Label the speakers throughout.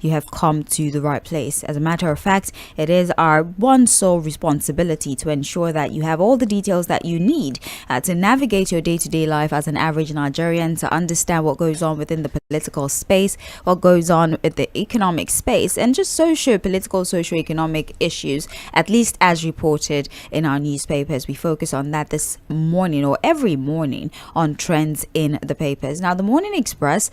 Speaker 1: you have come to the right place. As a matter of fact, it is our one sole responsibility to ensure that you have all the details that you need to navigate your day-to-day life as an average Nigerian, to understand what goes on within the political space, what goes on with the economic space, and just socio-political, socio-economic issues, at least as reported in our newspapers. We focus on that this morning, or every morning, on trends in the papers. Now, the Morning Express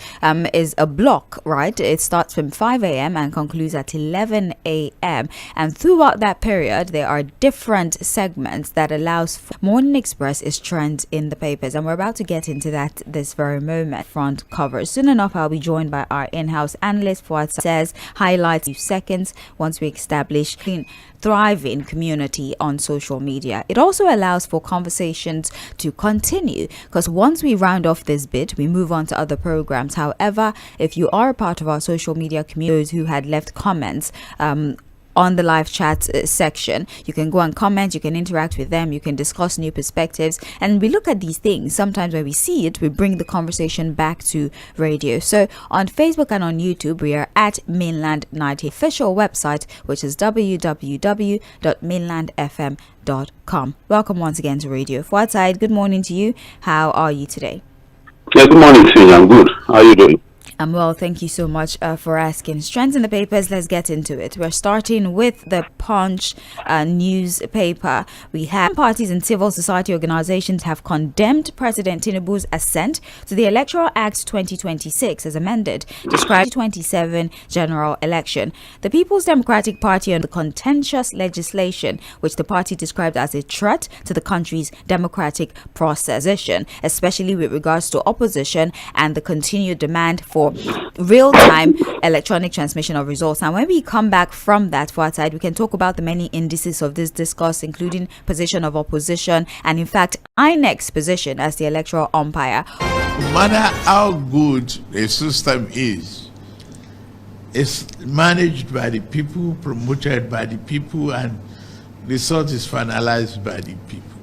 Speaker 1: is a block, right? It starts from 5 a.m. and concludes at 11 a.m. And throughout that period, there are different segments that allows for Morning Express is trends in the papers. And we're about to get into that this very moment. Front cover. Soon enough, I'll be joined by our in-house analyst, Fuad says, highlights 2 seconds once we establish clean, thriving community on social media. It also allows for conversations to continue, because once we round off this bit, we move on to other programs. However, if you are a part of our social media community, those who had left comments on the live chat section, you can go and comment, you can interact with them, you can discuss new perspectives, and we look at these things. Sometimes when we see it, we bring the conversation back to radio. So on Facebook and on YouTube, we are at Mainland 90. Official website, which is www.mainlandfm.com. Welcome once again to Radio. Fuad, good morning to you. How are you today?
Speaker 2: Yeah, good morning, Sid. I'm good. How are you doing?
Speaker 1: I'm well, thank you so much for asking. Trends in the papers, let's get into it. We're starting with the Punch newspaper. We have parties and civil society organizations have condemned President Tinubu's assent to the Electoral Act 2026 as amended, described 27 general election. The People's Democratic Party on the contentious legislation, which the party described as a threat to the country's democratic procession, especially with regards to opposition and the continued demand for real-time electronic transmission of results. And when we come back from that, for our side, we can talk about the many indices of this discourse, including position of opposition and, in fact, INEC's position as the electoral umpire.
Speaker 3: No matter how good a system is, it's managed by the people, promoted by the people, and the result is finalized by the people.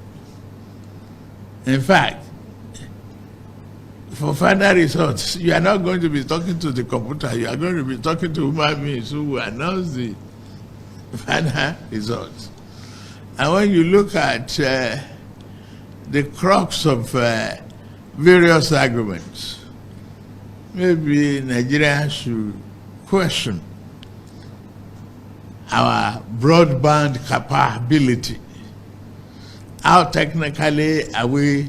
Speaker 3: In fact, for final results, you are not going to be talking to the computer, you are going to be talking to human beings who will announce the final results. And when you look at the crux of various arguments, maybe Nigeria should question our broadband capability. How technically are we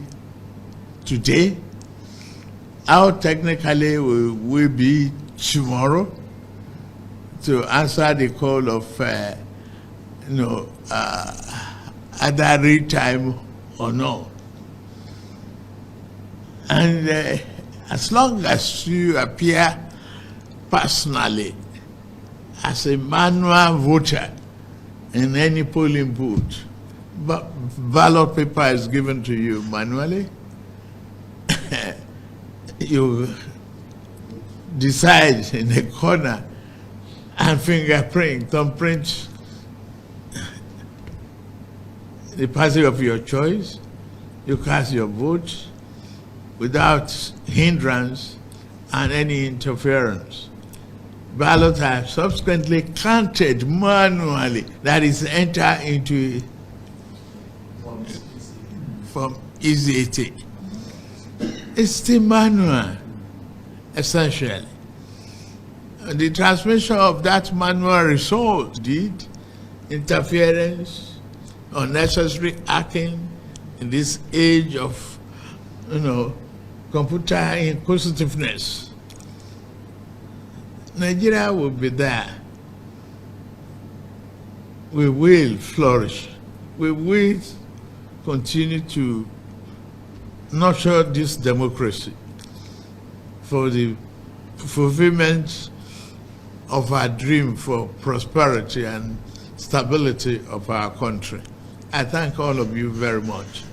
Speaker 3: today? How technically will we be tomorrow to answer the call of, either real time or no? And as long as you appear personally as a manual voter in any polling booth, but ballot paper is given to you manually, you decide in a corner and thumbprint the party of your choice, you cast your vote without hindrance and any interference. Ballots are subsequently counted manually, that is, enter into from easy. It's still manual, essentially. The transmission of that manual result did interference, unnecessary hacking in this age of, computer inquisitiveness. Nigeria will be there. We will flourish. We will continue to nurture this democracy for the fulfillment of our dream for prosperity and stability of our country. I thank all of you very much.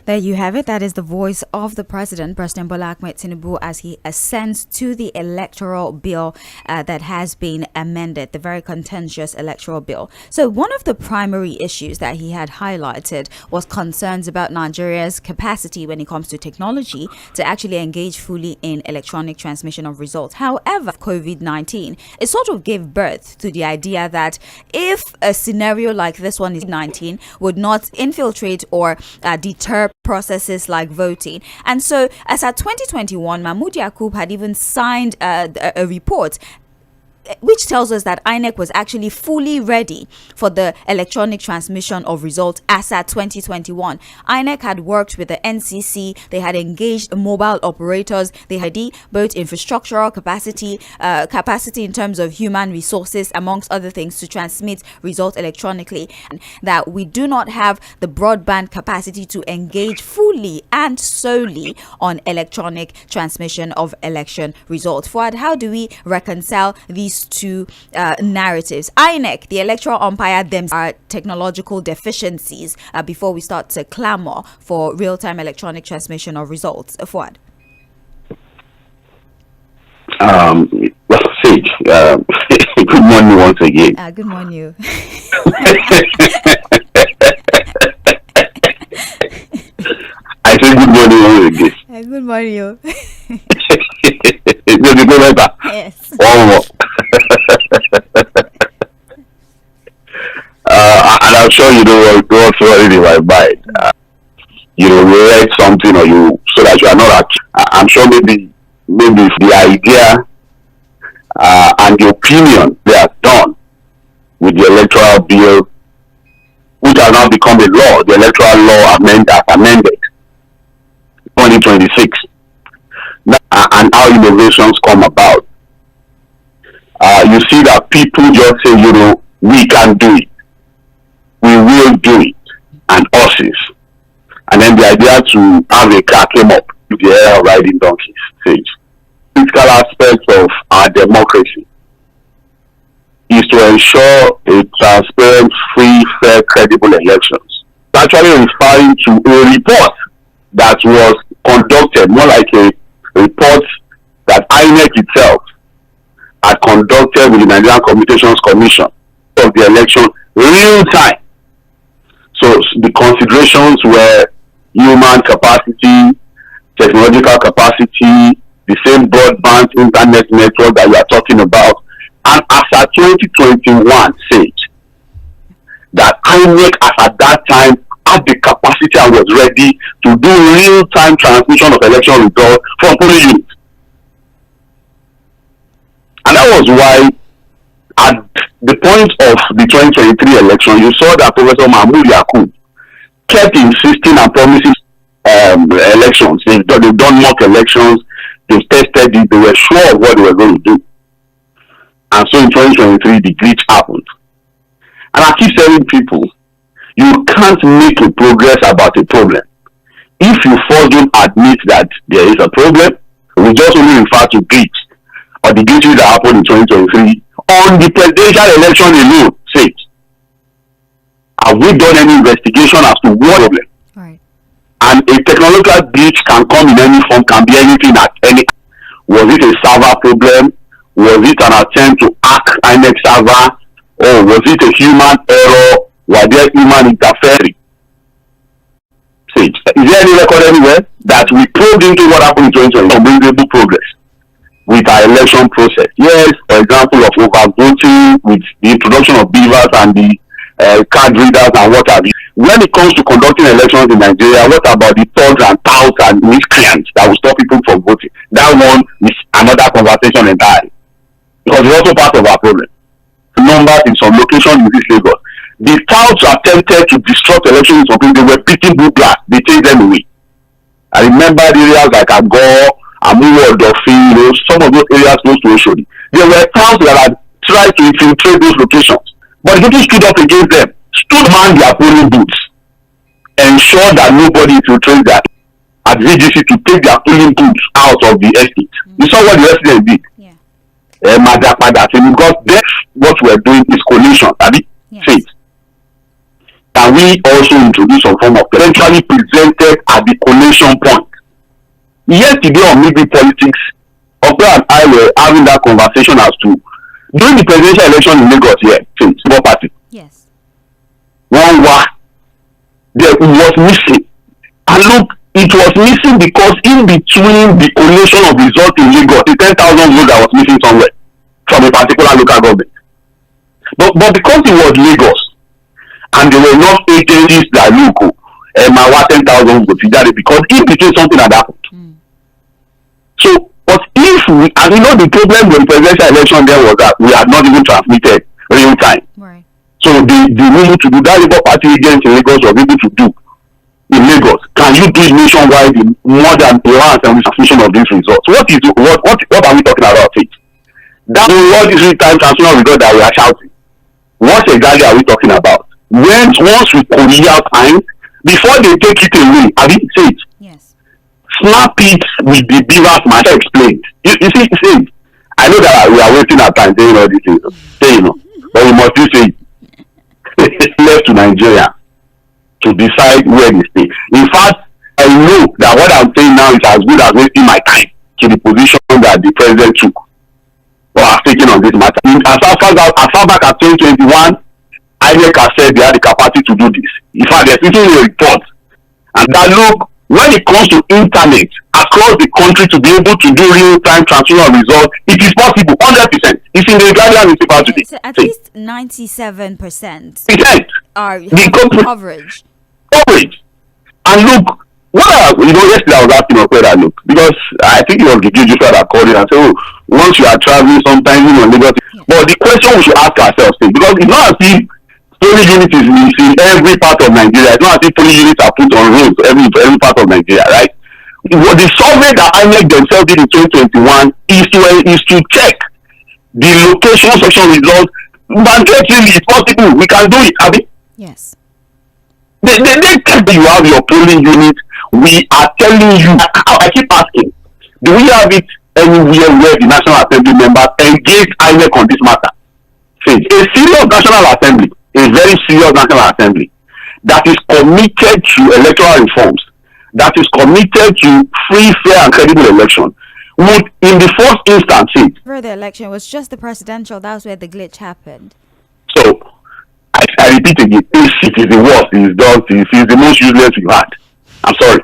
Speaker 1: There There you have it. That is the voice of the President Bola Ahmed Tinubu, as he assents to the electoral bill that has been amended, the very contentious electoral bill. So one of the primary issues that he had highlighted was concerns about Nigeria's capacity when it comes to technology to actually engage fully in electronic transmission of results. However, COVID-19, it sort of gave birth to the idea that if a scenario like this one is 19 would not infiltrate or deter processes like voting. And so as at 2021, Mahmoud Yakub had even signed a report which tells us that INEC was actually fully ready for the electronic transmission of results as at 2021. INEC had worked with the NCC, they had engaged mobile operators, they had both infrastructural capacity in terms of human resources, amongst other things, to transmit results electronically. And that we do not have the broadband capacity to engage fully and solely on electronic transmission of election results. Fuad, how do we reconcile these two narratives? INEC, the electoral umpire, them are technological deficiencies before we start to clamor for real-time electronic transmission of results. Fuad.
Speaker 2: Well, Sage, good morning once again.
Speaker 1: Good morning, you.
Speaker 2: I said good morning once again.
Speaker 1: Good morning, you. Yes.
Speaker 2: And I'm sure you know what's running in my mind. You read something, or so that you are not. I'm sure maybe the idea and the opinion they have done with the electoral bill, which has now become a law, the electoral law amended 2026, and how innovations come about. You see that people just say, we can do it, we will do it, and horses. And then the idea to have a car came up with the air of riding donkeys. Physical aspects of our democracy is to ensure a transparent, free, fair, credible elections. It's actually referring to a report that was conducted, more like a report that INEC itself had conducted with the Nigerian Communications Commission of the election real time. So the considerations were human capacity, technological capacity, the same broadband internet network that you are talking about. And as at 2021 said that INEC as at that time had the capacity and was ready to do real-time transmission of election results from polling units. And that was why at the point of the 2023 election, you saw that Professor Mahmoud Yakub kept insisting and promising elections. They've done mock elections, they've tested it, they were sure of what they were going to do. And so in 2023, the glitch happened. And I keep telling people, you can't make a progress about a problem if you first don't admit that there is a problem. We just only refer to glitch or the glitches that happened in 2023 on the presidential election alone. Say, have we done any investigation as to what problem?
Speaker 1: Right. And
Speaker 2: a technological glitch can come in any form, can be anything at any. Was it a server problem? Was it an attempt to hack INEC server? Or was it a human error? Were there human interference? Is there any record anywhere that we probed into what happened in 2020 on reasonable progress with our election process? Yes, for example, of overvoting with the introduction of beavers and the card readers and what have you. When it comes to conducting elections in Nigeria, what about the thugs and touts and miscreants that will stop people from voting? That one is another conversation entirely. Because it's also part of our problem. Numbers in some locations in this Lagos. The touts attempted to disrupt elections in some places. They were beating blue black. They chased them away. I remember the areas like Agor, Amuwo, Odofin, some of those areas close to Oshodi. There were touts that had tried to infiltrate those locations. But the people stood up against them, stood man their polling booths, ensure that nobody infiltrates that at VGC to take their polling booths out of the estate. You saw what the residents did. Because that's what we're doing is coalition. Faith. can we also introduce some form of eventually presented at the collation point? Yesterday on Midweek Politics, Ope and I were having that conversation as to during the presidential election in Lagos here, Labour Party.
Speaker 1: Yes.
Speaker 2: One there was missing. And look, it was missing because in between the collation of results in Lagos, the 10,000 votes that was missing somewhere from a particular local government. But because it was Lagos, and there were enough agencies that look, my 10,000 votes, because in between something had happened. So, but if we, and you know, the problem with the presidential election there was that we had not even transmitted real time.
Speaker 1: Right.
Speaker 2: So the able to do that, Labour Party agents in Lagos was able to do in Lagos. Can you do it nationwide in more than a month and transmission of these results? What are we talking about? It that's what is real time transmission result that we are shouting. What exactly are we talking about? Once we courier time, before they take it away, have you said it?
Speaker 1: Yes.
Speaker 2: Snap it with the beavers myself explained. You see, I know that we are wasting our time saying all these things, but we must do say it's left to Nigeria to decide where they stay. In fact, I know that what I'm saying now is as good as wasting my time to the position that the president took or has taken on this matter. As far back as 2021, INEC has said they had the capacity to do this. In fact, they're taking a report, and that look, when it comes to internet across the country to be able to do real-time transmission of results, it is possible, 100%. It's in the Guardian newspaper today.
Speaker 1: So at least 97% are coverage.
Speaker 2: And look, yesterday I was asking Ope that look, because I think it was the GG that called it and said, once you are traveling, sometimes Lagos. Yeah. But the question we should ask ourselves is, because it's not as if polling units is in every part of Nigeria. It's not as if polling units are put on roads every part of Nigeria, right? What the survey that INEC themselves did in 2021 is to check the location section results. Mandatorily, it's possible. We can do it, Abby.
Speaker 1: Yes.
Speaker 2: The next time you have your polling unit, we are telling you. I keep asking, do we have it anywhere where the National Assembly members engage INEC on this matter? A serious National Assembly, a very serious National Assembly that is committed to electoral reforms, that is committed to free, fair, and credible election, would in the first instance say.
Speaker 1: For the election was just the presidential. That's where the glitch happened.
Speaker 2: So I repeat again, it is the worst. It is the most useless we've had. I'm sorry.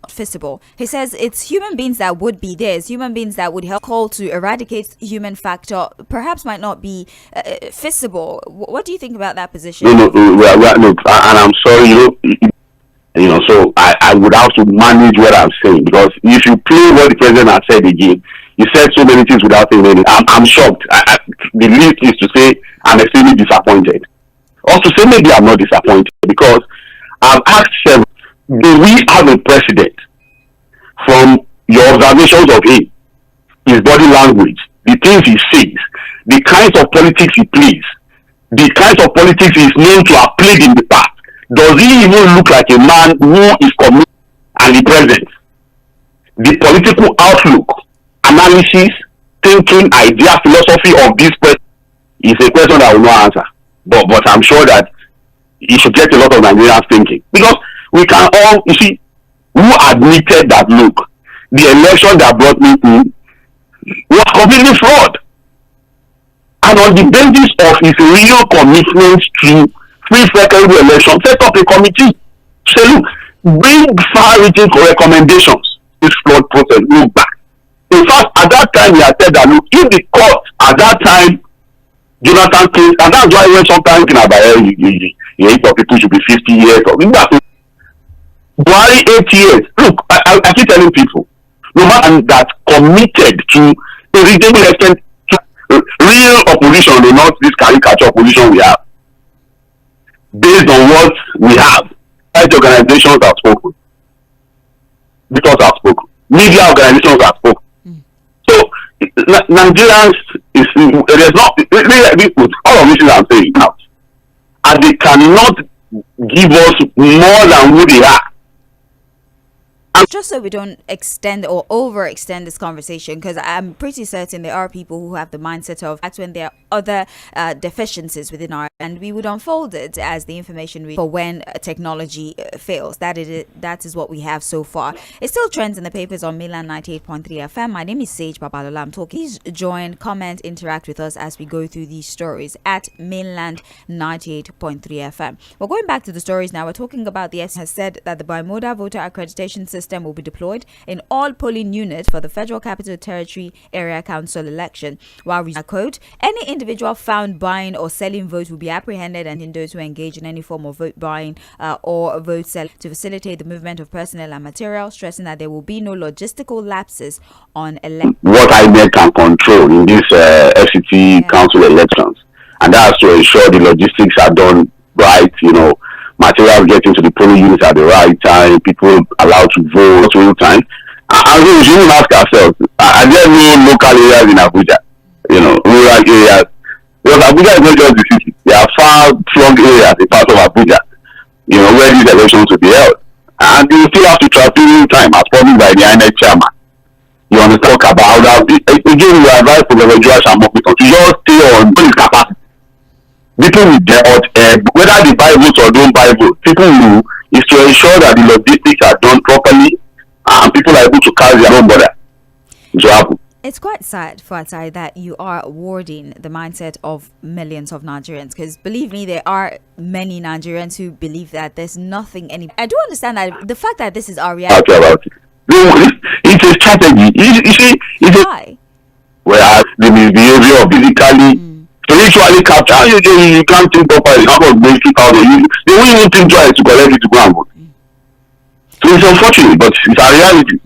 Speaker 1: Feasible. He says it's human beings that would be there. It's human beings that would help call to eradicate human factor. Perhaps might not be feasible. What do you think about that position?
Speaker 2: Look, and I'm sorry, so I would have to manage what I'm saying, because if you play what the president has said again, he said so many things without saying anything. I'm shocked. The least is to say I'm extremely disappointed, or to say maybe I'm not disappointed, because I've asked several, do we have a president, from your observations of him, his body language, the things he says, the kinds of politics he plays, the kinds of politics he's known to have played in the past, does he even look like a man who is committed and the present? The political outlook, analysis, thinking, idea, philosophy of this person is a question that I will not answer. But I'm sure that it should get a lot of Nigerians thinking. Because we can all, you see, who admitted that, look, the election that brought me in was completely fraud. And on the basis of his real commitment to free, fair, credible election, set up a committee. Say, look, bring far-reaching recommendations. This flawed process, look back. In fact, at that time, he had said that, look, if the court, at that time, Jonathan case, and that's why when sometimes about people should be 50 years or Buhari 8 years. Look, I keep telling people, no matter that committed to a reasonable extent to real opposition, not this caricature opposition we have. Based on what we have, health organizations have spoken, because have spoken, media organizations have spoken. So Nigerians there's not all of this I'm saying now, and they cannot give us more than who they are.
Speaker 1: Just so we don't extend or overextend this conversation, because I'm pretty certain there are people who have the mindset of act when there are other deficiencies within our, and we would unfold it as the information for when technology fails. That is what we have so far. It still trends in the papers on Mainland 98.3 FM. My name is Sage Babalola. I'm talking. Please join, comment, interact with us as we go through these stories at Mainland 98.3 FM. We're going back to the stories now. We're talking about the has said that the bimodal voter accreditation system will be deployed in all polling units for the Federal Capital Territory Area Council election. While quote, any individual found buying or selling votes will be apprehended, and those who engage in any form of vote buying or vote selling to facilitate the movement of personnel and material, stressing that there will be no logistical lapses on election.
Speaker 2: What INEC can control in these FCT council elections, and that's to ensure the logistics are done right, materials get into the polling units at the right time, people allowed to vote real time. And so we should ask ourselves, are there no local areas in Abuja, rural areas? Because Abuja is not just the city. There are far-flung areas, a part of Abuja, where these elections will be held. And you still have to travel real time, as promised by the INEC chairman. You understand? Talk about that. Again, we advise Professor Joash and Mokito to just stay on his capacity. People will get out, whether they buy votes or don't buy votes, people will, is to ensure that the logistics are done properly and people are able to carry their own border to happen.
Speaker 1: It's quite sad, Fatai, that you are awarding the mindset of millions of Nigerians, because believe me, there are many Nigerians who believe that there's nothing I do understand that the fact that this is our reality.
Speaker 2: About it. It's a strategy. You see,
Speaker 1: Why?
Speaker 2: Whereas the behavior of physically, spiritually capture, you can't think properly. How about military power? They won't even think twice to collect it to go and vote. So it's unfortunate, but it's a reality.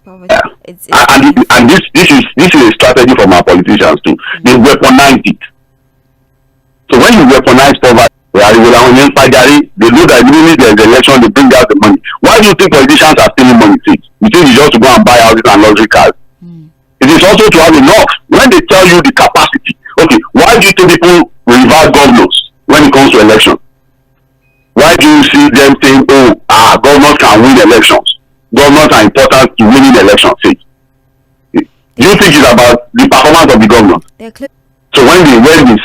Speaker 2: And this is a strategy from our politicians too. They weaponize it. So when you weaponize poverty, they know that immediately there's an election, they bring out the money. Why do you think politicians are stealing money? You think it's just to go and buy houses and luxury cars? It is also to have enough. When they tell you the capacity, okay, why do you think people revert governors when it comes to election? Why do you see them saying, governors can win elections? Governors are important to winning elections. Do you think it's about the performance of the governors? So when we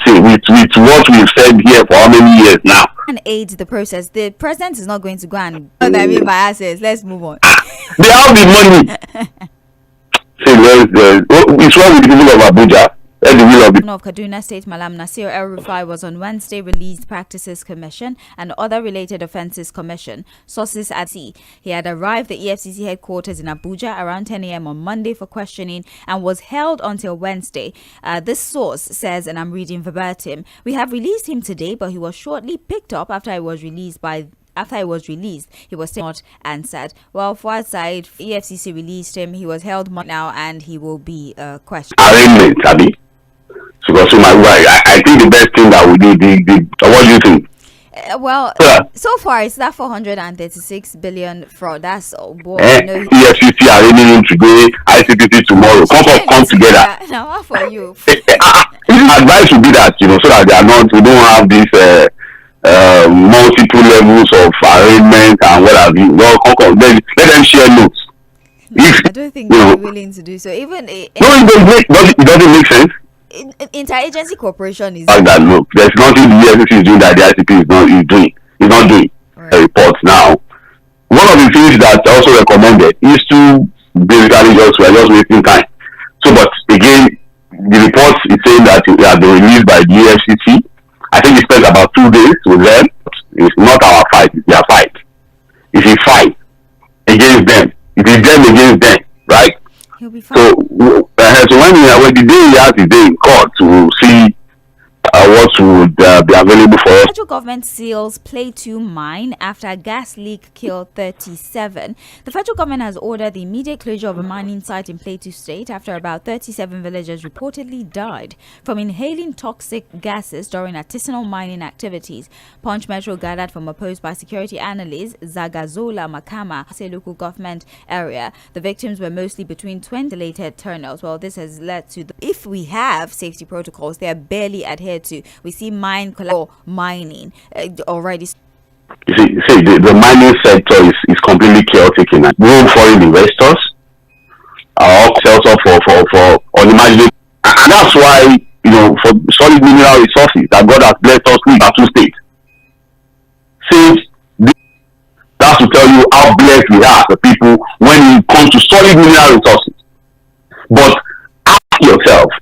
Speaker 2: say with what we've said here for how many years now,
Speaker 1: and aid the process, the president is not going to go and let's move on.
Speaker 2: They have the money. It's wrong with the people of Abuja.
Speaker 1: Of Kaduna State Malam Nasir El-Rufai was on Wednesday released Practices Commission and Other Related Offences Commission, sources at sea. He had arrived at EFCC headquarters in Abuja around 10 a.m. on Monday for questioning and was held until Wednesday. This source says, and I'm reading verbatim, "We have released him today, but he was shortly picked up after he was released, he was not answered." Well, Fuad Said, EFCC released him. He was held now and he will be questioned.
Speaker 2: Arraignment, Abi. So I think the best thing that we do, what do you think?
Speaker 1: So far it's that 436 billion fraud. That's what
Speaker 2: EFCC arraigning him today, ICPC tomorrow. Come together.
Speaker 1: Now, for you.
Speaker 2: Advice would be that, so that we don't have this multiple levels of arraignment and what have you. Well, let them share notes.
Speaker 1: I don't think they're willing to do so. Even
Speaker 2: it doesn't make sense.
Speaker 1: Interagency cooperation is
Speaker 2: that look, there's nothing the EFCC is doing that the ICP is not doing. Right. Reports now. One of the things that also recommended is to basically we're just wasting time. So, but again, the report is saying that it has been released by the EFCC. I think we spent about 2 days with them. It's not our fight, it's their fight. It's a fight against them. It is them against them, right?
Speaker 1: He'll be fine.
Speaker 2: So when the day he has his day in court to see what would be available for us.
Speaker 1: Federal government seals Plateau mine after a gas leak killed 37. The federal government has ordered the immediate closure of a mining site in Plateau State after about 37 villagers reportedly died from inhaling toxic gases during artisanal mining activities. Punch Metro gathered from a post by security analyst Zagazola Makama, a local government area. The victims were mostly between 20 ventilated tunnels. Well, this has led to if we have safety protocols, they are barely adhered to. We see mining already.
Speaker 2: You see, the mining sector is completely chaotic in that. No foreign investors are all sales off for unimaginable, and that's why, for solid mineral resources that God has blessed us with our two states. Since that's to tell you how blessed we are, the people, when it comes to solid mineral resources. But ask yourself,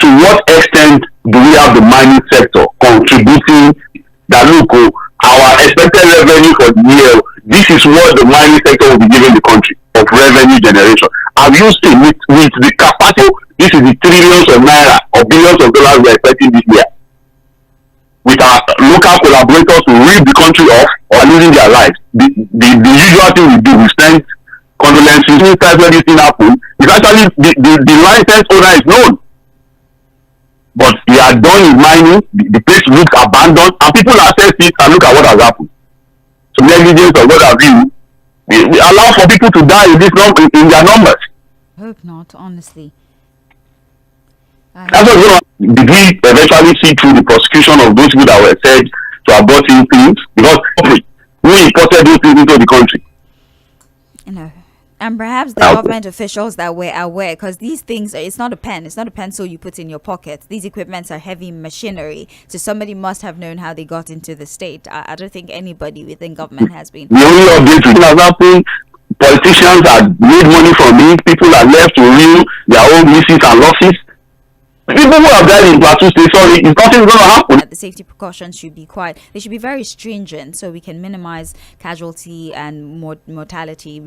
Speaker 2: to what extent do we have the mining sector contributing that our expected revenue for the year, this is what the mining sector will be giving the country of revenue generation. Have you seen with the capacity, this is the trillions of naira or billions of dollars we are expecting this year, with our local collaborators to rid the country off or losing their lives. The usual thing we do, we send condolences inside when this thing happens. It's actually the license owner is known, but he had done his mining, the place looks abandoned, and people assess it and look at what has happened. So negligence or what have you, we allow for people to die in their numbers.
Speaker 1: I hope not, honestly.
Speaker 2: That's what did we eventually see through the prosecution of those people that were said to have brought in things, because we imported those things into the country.
Speaker 1: And perhaps the government officials that were aware, because these things, it's not a pencil you put in your pocket. These equipments are heavy machinery, so somebody must have known how they got into the state. I don't think anybody within government has been.
Speaker 2: The only update we have happened, politicians have made money from it, people are left to real their own misses and losses. People who have died in Plateau State, sorry, nothing is going to happen.
Speaker 1: The safety precautions should be they should be very stringent so we can minimize casualty and mortality.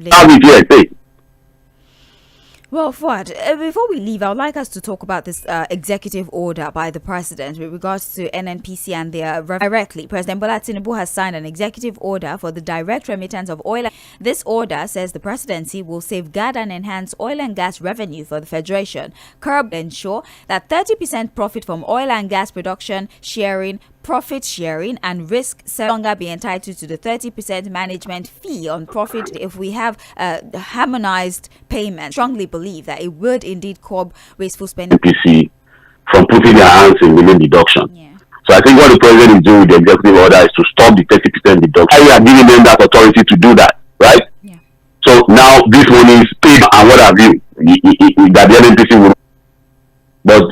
Speaker 1: Well, Fuad, before we leave, I would like us to talk about this executive order by the president with regards to NNPC and their directly. President Bola Tinubu has signed an executive order for the direct remittance of oil. This order says the presidency will safeguard and enhance oil and gas revenue for the federation, ensure that 30% profit from oil and gas production profit sharing and risk no longer be entitled to the 30% management fee on profit. If we have harmonized payment, strongly believe that it would indeed curb wasteful spending.
Speaker 2: NPC from putting their hands in within deduction. Yeah. So I think what the president is doing with the executive order is to stop the 30% deduction. We are giving them that authority to do that, right?
Speaker 1: Yeah.
Speaker 2: So now this money is paid and what have you, that the NPC will. But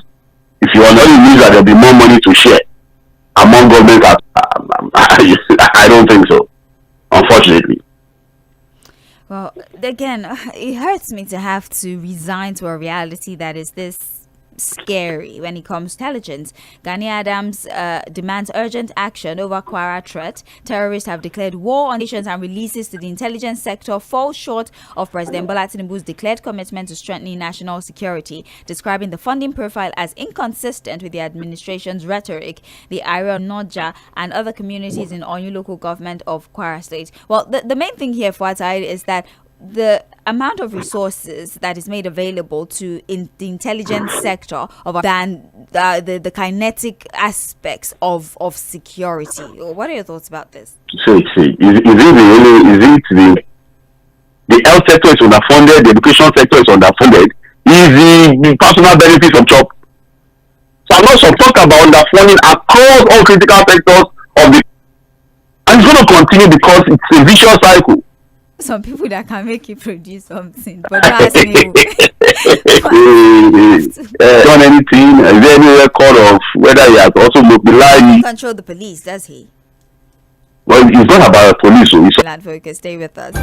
Speaker 2: if you are not in that there'll be more money to share among governments, I don't think so, unfortunately.
Speaker 1: Well, again, it hurts me to have to resign to a reality that is this scary when it comes to intelligence. Gani Adams demands urgent action over Kwara threat. Terrorists have declared war on nations, and releases to the intelligence sector fall short of President Bola Tinubu's declared commitment to strengthening national security, describing the funding profile as inconsistent with the administration's rhetoric. The Iron Noja and other communities in Onyu local government of Kwara State. Well, the main thing here for Atai is that the amount of resources that is made available to the intelligence sector than the kinetic aspects of security. What are your thoughts about this?
Speaker 2: So is it the health sector is underfunded, the education sector is underfunded, is the personal benefits of job. So I'm not talking about underfunding across all critical sectors of the, and it's going to continue because it's a vicious cycle.
Speaker 1: Some people that can make you produce something, but don't ask me.
Speaker 2: Done anything? Is there any record of whether he has also mobilized?
Speaker 1: Control the police, does he?
Speaker 2: Well, it's not about the police. So
Speaker 1: Focus. Stay with us.